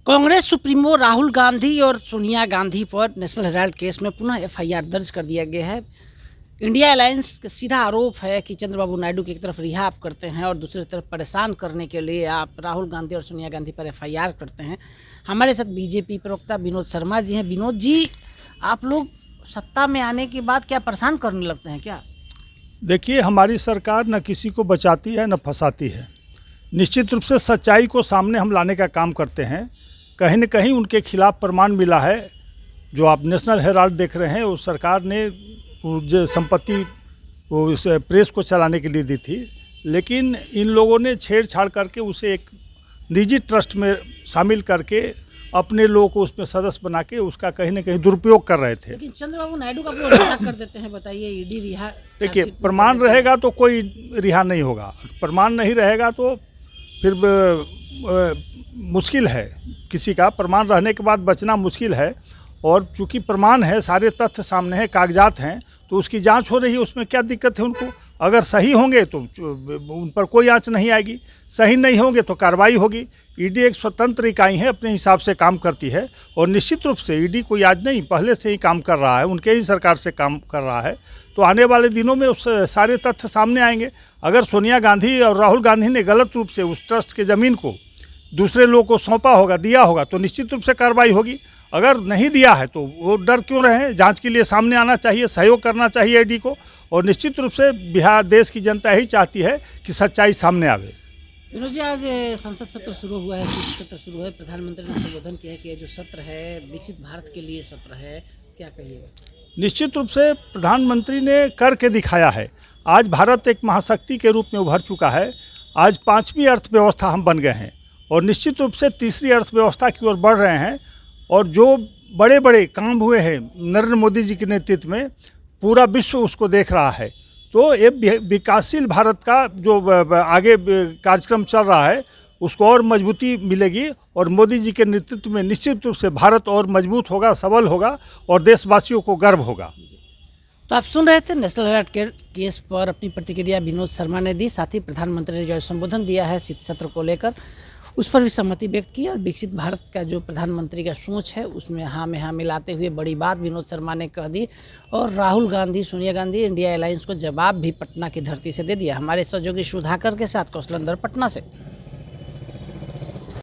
Congress supremo Rahul Gandhi और सोनिया गांधी पर national Herald case में पुनः एफआईआर दर्ज कर दिया गया है। इंडिया अलायंस का सीधा आरोप है कि चंद्रबाबू नायडू की एक तरफ रिहा आप करते हैं और दूसरी तरफ परेशान करने के लिए आप राहुल गांधी और सोनिया गांधी पर एफआईआर करते हैं। हमारे साथ बीजेपी प्रवक्ता विनोद शर्मा जी हैं। विनोद जी, आप लोग सत्ता में आने के बाद क्या परेशान करने लगते हैं क्या? देखिए, हमारी सरकार न किसी को बचाती है न फंसाती है। निश्चित रूप से सच्चाई को सामने हम लाने का काम करते हैं। कहीं न कहीं उनके खिलाफ प्रमाण मिला है। जो आप नेशनल हेराल्ड देख रहे हैं, उस सरकार ने जो संपत्ति वो इस प्रेस को चलाने के लिए दी थी, लेकिन इन लोगों ने छेड़छाड़ करके उसे एक निजी ट्रस्ट में शामिल करके अपने लोगों को उसमें सदस्य बना के उसका कहीं न कहीं दुरुपयोग कर रहे थे। लेकिन चंद्रबाबू नायडू का वो रिहा कर देते हैं, बताइए। ईडी रिहा, देखिए, प्रमाण रहेगा तो कोई रिहा नहीं होगा, प्रमाण नहीं रहेगा तो फिर मुश्किल है। किसी का प्रमाण रहने के बाद बचना मुश्किल है। और चूंकि प्रमाण है, सारे तथ्य सामने हैं, कागजात हैं, तो उसकी जांच हो रही है। उसमें क्या दिक्कत है उनको? अगर सही होंगे तो उन पर कोई आंच नहीं आएगी, सही नहीं होंगे तो कार्रवाई होगी। ईडी एक स्वतंत्र इकाई है, अपने हिसाब से काम करती है। और निश्चित रूप से ईडी कोई आज नहीं, पहले से ही काम कर रहा है, उनके ही सरकार से काम कर रहा है। तो आने वाले दिनों में उस सारे तथ्य सामने आएंगे। अगर सोनिया गांधी और राहुल गांधी ने गलत रूप से उस ट्रस्ट के ज़मीन को दूसरे लोगों को सौंपा होगा, दिया होगा, तो निश्चित रूप से कार्रवाई होगी। अगर नहीं दिया है तो वो डर क्यों रहे? जांच के लिए सामने आना चाहिए, सहयोग करना चाहिए ईडी को। और निश्चित रूप से बिहार देश की जनता यही चाहती है कि सच्चाई सामने आवे। विनोद जी, आज संसद सत्र शुरू हुआ है, सत्र शुरू है। प्रधानमंत्री ने संबोधन किया कि ये जो सत्र है विकसित भारत के लिए सत्र है, क्या कहिएगा? निश्चित रूप से प्रधानमंत्री ने करके दिखाया है। आज भारत एक महाशक्ति के रूप में उभर चुका है। आज 5वीं अर्थव्यवस्था हम बन गए हैं और निश्चित रूप से तीसरी अर्थव्यवस्था की ओर बढ़ रहे हैं। और जो बड़े बड़े काम हुए हैं नरेंद्र मोदी जी के नेतृत्व में, पूरा विश्व उसको देख रहा है। तो ये विकासशील भारत का जो आगे कार्यक्रम चल रहा है, उसको और मजबूती मिलेगी। और मोदी जी के नेतृत्व में निश्चित रूप से भारत और मजबूत होगा, सबल होगा और देशवासियों को गर्व होगा। तो आप सुन रहे थे नेशनल हेराल्ड के केस पर अपनी प्रतिक्रिया विनोद शर्मा ने दी। साथ ही प्रधानमंत्री ने जो संबोधन दिया है शीत सत्र को लेकर, उस पर भी सहमति व्यक्त की। और विकसित भारत का जो प्रधानमंत्री का सोच है, उसमें हाँ में हाँ मिलाते हुए बड़ी बात विनोद शर्मा ने कह दी। और राहुल गांधी, सोनिया गांधी, इंडिया अलायंस को जवाब भी पटना की धरती से दे दिया। हमारे सहयोगी सुधाकर के साथ कौशलेंद्र, पटना से।